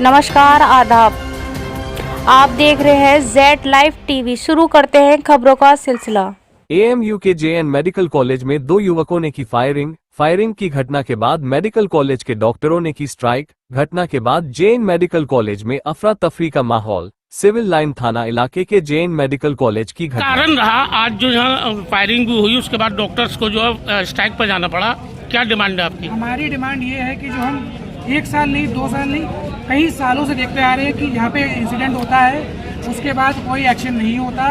नमस्कार, आदाब। आप देख रहे हैं जेड लाइव टीवी। शुरू करते हैं खबरों का सिलसिला। एएमयू के जेएन मेडिकल कॉलेज में 2 युवकों ने की फायरिंग की घटना के बाद मेडिकल कॉलेज के डॉक्टरों ने की स्ट्राइक। घटना के बाद जेएन मेडिकल कॉलेज में अफरा तफरी का माहौल। सिविल लाइन थाना इलाके के जेएन मेडिकल कॉलेज की घटना कारण रहा आज जो यहाँ फायरिंग भी हुई, उसके बाद डॉक्टर्स को जो है स्ट्राइक पर जाना पड़ा। क्या डिमांड है आपकी? हमारी डिमांड ये है कि जो हम 1 साल नहीं, 2 साल नहीं, कई सालों से देखते आ रहे हैं कि यहाँ पे इंसिडेंट होता है, उसके बाद कोई एक्शन नहीं होता।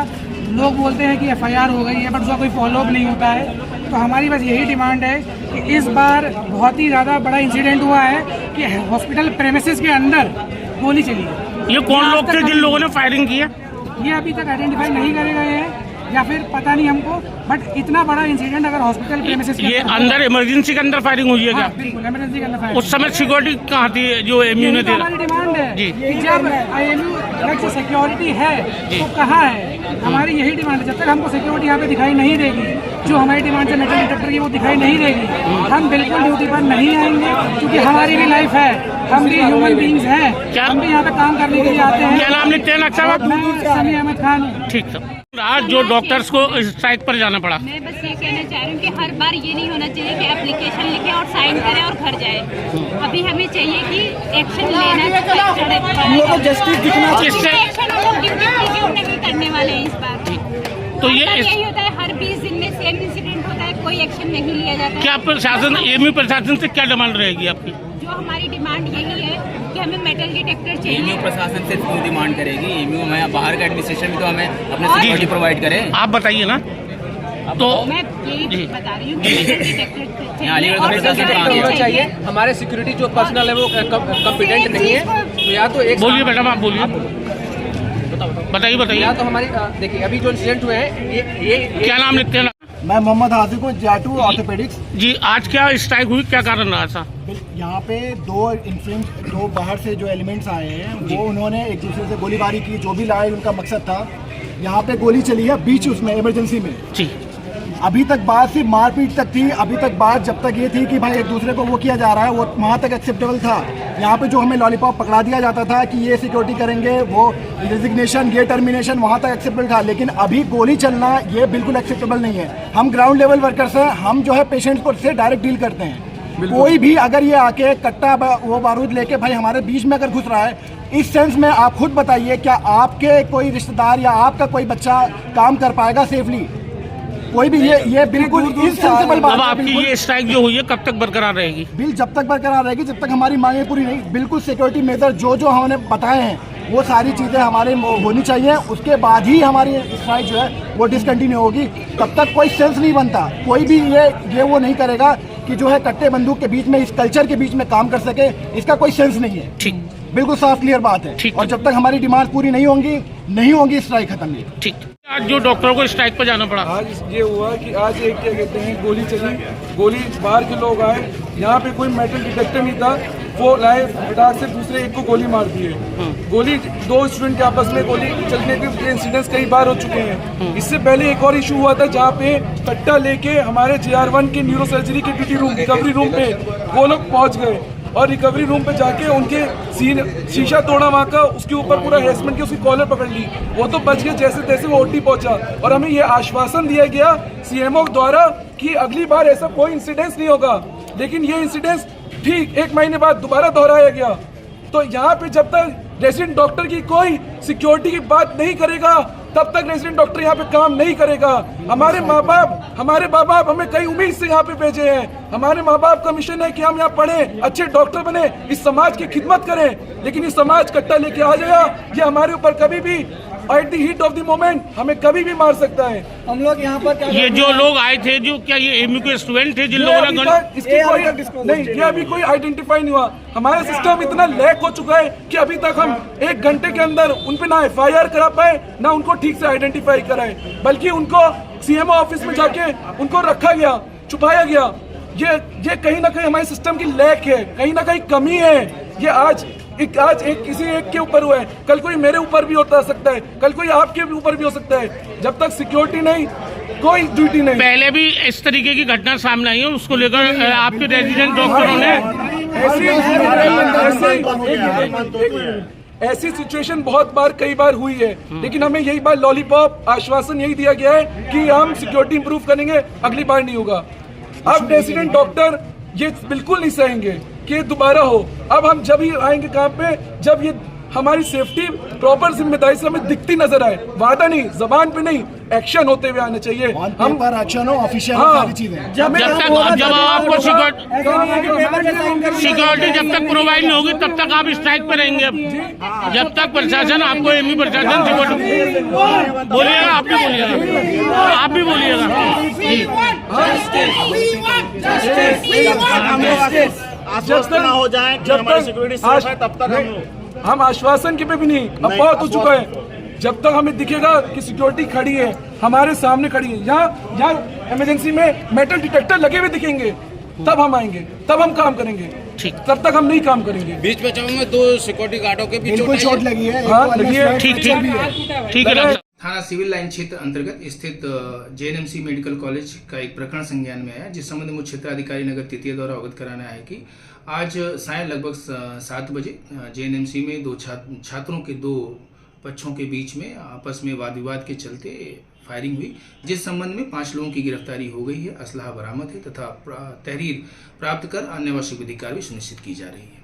लोग बोलते हैं कि एफआईआर हो गई है, बट उसका कोई फॉलोअप नहीं होता है। तो हमारी बस यही डिमांड है कि इस बार बहुत ही ज़्यादा बड़ा इंसिडेंट हुआ है कि हॉस्पिटल प्रेमिसेस के अंदर गोली चली है। ये कौन लोग थे जिन लोगों ने फायरिंग की है? ये अभी तक आइडेंटिफाई नहीं करे गए हैं या फिर पता नहीं हमको, बट इतना बड़ा इंसिडेंट अगर हॉस्पिटल प्रेमिसेस ये अंदर इमरजेंसी के अंदर फायरिंग हुई है क्या? बिल्कुल इमरजेंसी के अंदर। उस समय सिक्योरिटी कहाँ थी जो एएमयू ने दिया? हमारी डिमांड है जी। कि जब आईएमयू से सिक्योरिटी है तो कहाँ है? हमारी यही डिमांड है। जब तक हमको सिक्योरिटी यहाँ पे दिखाई नहीं देगी, जो हमारी डिमांड है मेटल डिटेक्टर की, वो दिखाई नहीं देगी, हम बिल्कुल ड्यूटी पर नहीं आएंगे, क्योंकि हमारी भी लाइफ है, हम भी ह्यूमन बीइंग्स हैं, हम भी यहाँ पे काम करने के लिए आते हैं। क्या नाम लिखते हैं नक्शा? मैं समी अहमद खान हूँ। ठीक है। आज जो डॉक्टर्स को स्ट्राइक पर जाना पड़ा, मैं बस ये कहना चाह रही हूँ कि हर बार ये नहीं होना चाहिए कि एप्लीकेशन लिखे और साइन करें और घर जाए। अभी हमें चाहिए कि एक्शन लेना चाहिए, जस्टिस दिखना चाहिए। एक्शन हम लोग ड्यूटी क्यों नहीं करने वाले हैं इस बार? तो ये यही होता है, हर 20 दिन में सेम इंसिडेंट होता है, कोई एक्शन नहीं लिया जाता। क्या प्रशासन, एएमयू प्रशासन से क्या डिमांड रहेगी आपकी? जो हमारी डिमांड यही है कि हमें मेटल डिटेक्टर चाहिए। एएमयू प्रशासन से क्यों डिमांड करेगी? एएमयू हमें बाहर का एडमिनिस्ट्रेशन भी तो हमें अपने सिक्योरिटी प्रोवाइड करे। आप बताइए ना। तो मैं यही बता रही हूँ कि मेटल डिटेक्टर अलीगढ़ चाहिए। हमारे सिक्योरिटी जो पर्सनल है वो कॉम्पिटेंट नहीं है, तो या तो एक बोलिए मैडम, आप बोलिए, बताइए। या तो हमारी देखिए अभी जो इंसिडेंट हुए हैं ये क्या नाम लिखते हैं? मैं मोहम्मद हाजिक हूँ, जाटू ऑर्थोपेडिक्स। जी, आज क्या स्ट्राइक हुई, क्या कारण रहा था? यहाँ पे दो बाहर से जो एलिमेंट्स आए हैं वो उन्होंने एक दूसरे से गोलीबारी की। जो भी लड़ाई उनका मकसद था, यहाँ पे गोली चली है बीच उसमें इमरजेंसी में। जी। अभी तक बात सिर्फ मारपीट तक थी। अभी तक बात जब तक ये थी कि भाई एक दूसरे को वो किया जा रहा है, वो वहाँ तक एक्सेप्टेबल था। यहाँ पे जो हमें लॉलीपॉप पकड़ा दिया जाता था कि ये सिक्योरिटी करेंगे, वो रेजिग्नेशन, ये टर्मिनेशन, वहाँ तक एक्सेप्टेबल था। लेकिन अभी गोली चलना ये बिल्कुल एक्सेप्टेबल नहीं है। हम ग्राउंड लेवल वर्कर्स हैं, हम जो है पेशेंट्स को से डायरेक्ट डील करते हैं। कोई भी अगर ये आके कट्टा वो बारूद लेके भाई हमारे बीच में अगर घुस रहा है, इस सेंस में आप खुद बताइए, क्या आपके कोई रिश्तेदार या आपका कोई बच्चा काम कर पाएगा सेफली? कोई भी ये बिल्कुल इनसेंसिबल बात है। अब आपकी ये स्ट्राइक जो हुई है कब तक बरकरार रहेगी? बिल जब तक बरकरार रहेगी, जब तक हमारी मांगें पूरी नहीं। बिल्कुल सिक्योरिटी मेजर जो हमने बताए हैं वो सारी चीज़ें हमारे होनी चाहिए, उसके बाद ही हमारी स्ट्राइक जो है वो डिसकंटिन्यू होगी। तब तक कोई सेंस नहीं बनता। कोई भी ये वो नहीं करेगा कि जो है कट्टे बंदूक के बीच में, इस कल्चर के बीच में काम कर सके। इसका कोई सेंस नहीं है। ठीक, बिल्कुल साफ क्लियर बात है। और जब तक हमारी डिमांड पूरी नहीं होंगी स्ट्राइक खत्म नहीं। ठीक। आज जो डॉक्टरों को स्ट्राइक पर जाना पड़ा, आज ये हुआ कि आज एक क्या कहते हैं गोली चली, गोली बाहर के लोग आए, यहाँ पे कोई मेटल डिटेक्टर नहीं था, वो लाए फटाक से दूसरे एक को गोली मार दिए। गोली 2 स्टूडेंट के आपस में गोली चलने के इंसिडेंट्स कई बार हो चुके हैं। इससे पहले एक और इशू हुआ था जहाँ पे कट्टा लेके हमारे JR1 के न्यूरो सर्जरी के ड्यूटी रूम, रिकवरी रूम पे वो लोग पहुँच गए और रिकवरी रूम पे जाके उनके शीशा तोड़ा वहाँ का, उसके ऊपर पूरा हेरासमेंट की उसकी कॉलर पकड़ ली। वो तो बच गए जैसे तैसे, वो ओटी पहुंचा। और हमें ये आश्वासन दिया गया सीएमओ द्वारा कि अगली बार ऐसा कोई इंसिडेंस नहीं होगा। लेकिन ये इंसिडेंस ठीक 1 महीने बाद दोबारा दोहराया गया। तो यहाँ पे जब तक रेजिडेंट डॉक्टर की कोई सिक्योरिटी की बात नहीं करेगा, तब तक रेजिडेंट डॉक्टर यहाँ पे काम नहीं करेगा। हमारे माँ बाप हमें कई उम्मीद से यहाँ पे भेजे हैं। हमारे माँ बाप का मिशन है कि हम यहाँ पढ़ें, अच्छे डॉक्टर बने, इस समाज की खिदमत करें। लेकिन ये समाज कट्टा लेके आ जाएगा, ये हमारे ऊपर कभी भी at the heat of the moment हमें कभी भी मार सकता है। हम लोग यहाँ पर ये जो लोग आए थे, जो क्या ये एएमयू के स्टूडेंट थे जिन लोगों ने नहीं, ये अभी कोई आइडेंटिफाई नहीं हुआ। हमारा सिस्टम इतना लैक हो चुका है कि अभी तक हम 1 घंटे के अंदर उन पे ना एफआईआर करा पाए, ना उनको ठीक से आइडेंटिफाई कराए, बल्कि उनको सीएमओ ऑफिस में जाके उनको रखा गया, छुपाया गया। ये कहीं ना कहीं हमारे सिस्टम की लैक है, कहीं ना कहीं कमी है। ये आज किसी एक के ऊपर हुआ है, कल कोई मेरे ऊपर भी होता सकता है, कल कोई आपके ऊपर भी हो सकता है। जब तक सिक्योरिटी नहीं, कोई ड्यूटी नहीं। पहले भी इस तरीके की घटना सामने आई है, उसको लेकर आपके रेजिडेंट डॉक्टरों ने ऐसी सिचुएशन बहुत बार कई बार हुई है, लेकिन हमें यही बार लॉलीपॉप आश्वासन यही दिया गया है कि हम सिक्योरिटी इंप्रूव करेंगे, अगली बार नहीं होगा। अब रेसिडेंट डॉक्टर ये बिल्कुल नहीं सहेंगे कि ये दोबारा हो। अब हम जब ही आएंगे काम पे जब ये हमारी सेफ्टी प्रॉपर जिम्मेदारी से हमें दिखती नजर आए, वादा नहीं, जबान पे नहीं, एक्शन होते हुए आने चाहिए। हम पर एक्शन हो, ऑफिशियल सारी चीजें। जब आपको सिक्योरिटी जब तक प्रोवाइड नहीं होगी तब तक आप स्ट्राइक पे रहेंगे। जब तक प्रशासन आपको एमई प्रशासन सिक्योरिटी बोलिएगा, आप भी बोलिएगा, आप भी बोलिएगा। तब तक हम आश्वासन के पे भी नहीं, अब बहुत हो चुका है। जब तक हमें दिखेगा कि सिक्योरिटी खड़ी है, हमारे सामने खड़ी है, यहाँ इमरजेंसी में मेटल डिटेक्टर लगे हुए दिखेंगे, तब हम आएंगे, तब हम काम करेंगे। ठीक, तब तक हम नहीं काम करेंगे। बीच में में 2 सिक्योरिटी गार्डों के भी चोट लगी है। हाँ लगी है। ठीक है। थाना सिविल लाइन क्षेत्र अंतर्गत स्थित जेएनएमसी मेडिकल कॉलेज का एक प्रकरण संज्ञान में आया, जिस संबंध में मुख्य क्षेत्राधिकारी नगर तृतीय द्वारा अवगत कराना है कि आज सायं लगभग 7 बजे जेएनएमसी में 2 छात्रों के 2 पक्षों के बीच में आपस में वाद विवाद के चलते फायरिंग हुई, जिस संबंध में 5 लोगों की गिरफ्तारी हो गई है, असलहा बरामद है तथा तहरीर प्राप्त कर अन्य आवश्यक विधि कार्रवाई सुनिश्चित की जा रही है।